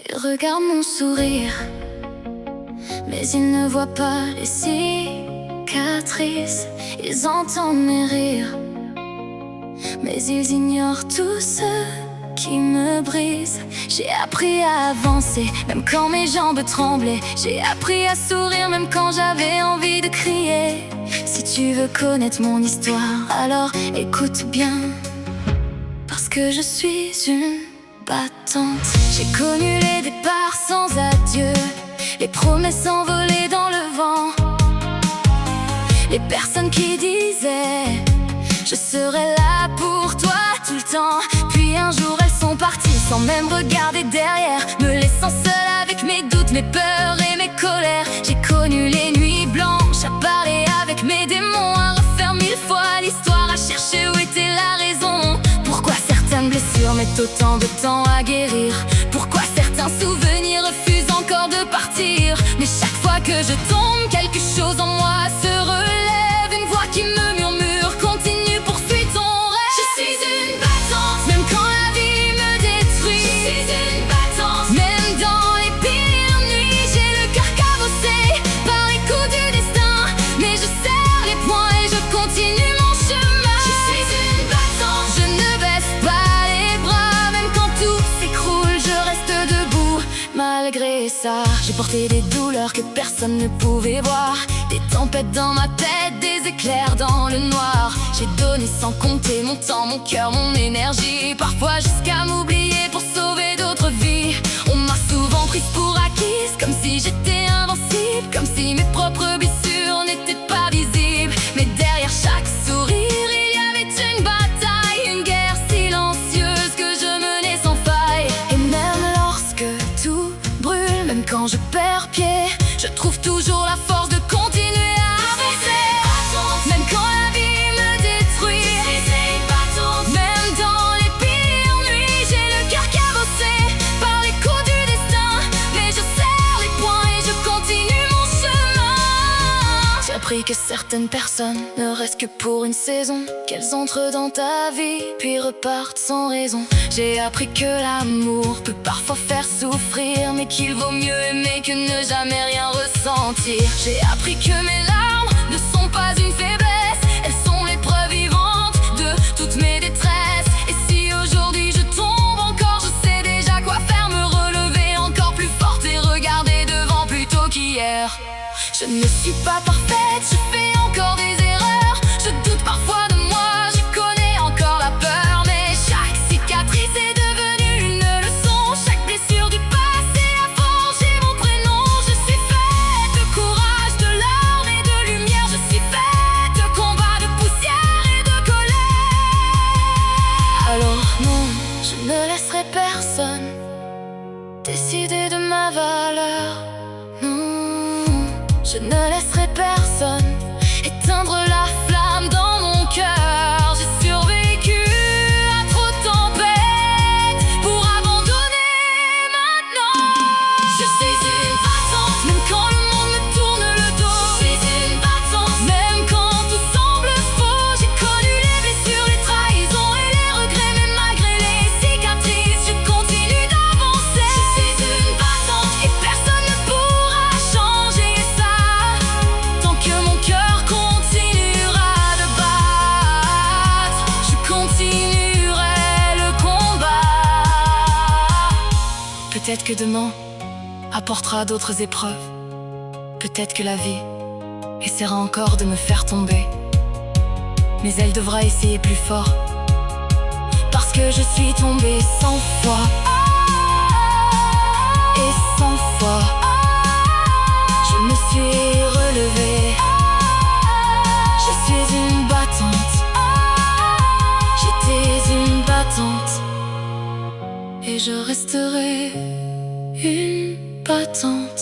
Il regarde mon sourire, mais il ne voit pas les cicatrices. Ils entendent mes rires, mais ils ignorent tout ce qui me brise. J'ai appris à avancer, même quand mes jambes tremblaient. J'ai appris à sourire, même quand j'avais envie de crier. Si tu veux connaître mon histoire, alors écoute bien, parce que je suis une battante. J'ai connu les départs sans adieu, les promesses envolées dans le vent, les personnes qui disaient je serai là pour toi tout le temps. Puis un jour elles sont parties sans même regarder derrière, me laissant seule avec mes doutes, mes peurs et mes colères. J'ai connu les nuits blanches, à parler avec mes démons, à refaire 1000 fois l'histoire, à chercher où était la raison. Pourquoi certaines blessures mettent autant de temps à guérir? Pourquoi certains souvenirs refusent encore de partir? Mais chaque fois que je tombe, quelque chose en moi se relève, une voix qui me murmure: continue, poursuis ton rêve. Je suis une battante, même quand la vie me détruit. Je suis une battante, même dans les pires nuits. J'ai le cœur cabossé par les coups du destin, mais je serre les poings et je continue mon chemin. Je suis une battante, je ne baisse pas les bras, même quand tout s'écroule, je reste debout. Malgré ça, j'ai porté des douleurs que personne ne pouvait voir, des tempêtes dans ma tête, des éclairs dans le noir. J'ai donné sans compter mon temps, mon cœur, mon énergie, parfois jusqu'à m'oublier pour sauver d'autres vies. On m'a souvent prise pour acquise, comme si j'étais invincible, comme si mes propres blessures n'étaient pas visibles. Mais derrière chaque sourire, il y avait une bataille, une guerre silencieuse que je menais sans faille. Et même lorsque tout brûle, même quand je perds pied, je trouve toujours la force de continuer à avancer. Même quand la vie me détruit, même dans les pires nuits, j'ai le cœur cabossé par les coups du destin, mais je serre les poings et je continue mon chemin. J'ai appris que certaines personnes ne restent que pour une saison, qu'elles entrent dans ta vie puis repartent sans raison. J'ai appris que l'amour peut parfois faire souffrir, mais qu'il vaut mieux aimer que ne jamais rien ressentir. J'ai appris que mes larmes ne sont pas une faiblesse, elles sont l'épreuve vivante de toutes mes détresses. Et si aujourd'hui je tombe encore, je sais déjà quoi faire, me relever encore plus forte et regarder devant plutôt qu'hier. Je ne suis pas parfaite, je fais encore des erreurs, je doute parfois de moi, je connais encore la peur. Mais chaque cicatrice est devenue une leçon, chaque blessure du passé a forgé mon prénom. Je suis faite de courage, de larmes et de lumière, je suis faite de combats, de poussière et de colère. Alors non, je ne laisserai personne décider de ma valeur. Je ne laisserai personne éteindre la flamme dans mon cœur. J'ai survécu à trop de tempêtes pour abandonner maintenant. Je suis une battante, même quand le monde me tourne le dos. Je suis une battante, même quand tout semble faux. J'ai connu les blessures, les trahisons et les regrets, mais malgré les cicatrices, je continue d'avancer. Je suis une battante et personne ne pourra changer ça, tant que mon cœur continuera de battre. Je continuerai le combat. Peut-être que demain apportera d'autres épreuves. Peut-être que la vie essaiera encore de me faire tomber, mais elle devra essayer plus fort, parce que je suis tombée 100 fois. Et 100 fois je me suis relevée. Je suis une battante, j'étais une battante, et je resterai une battante.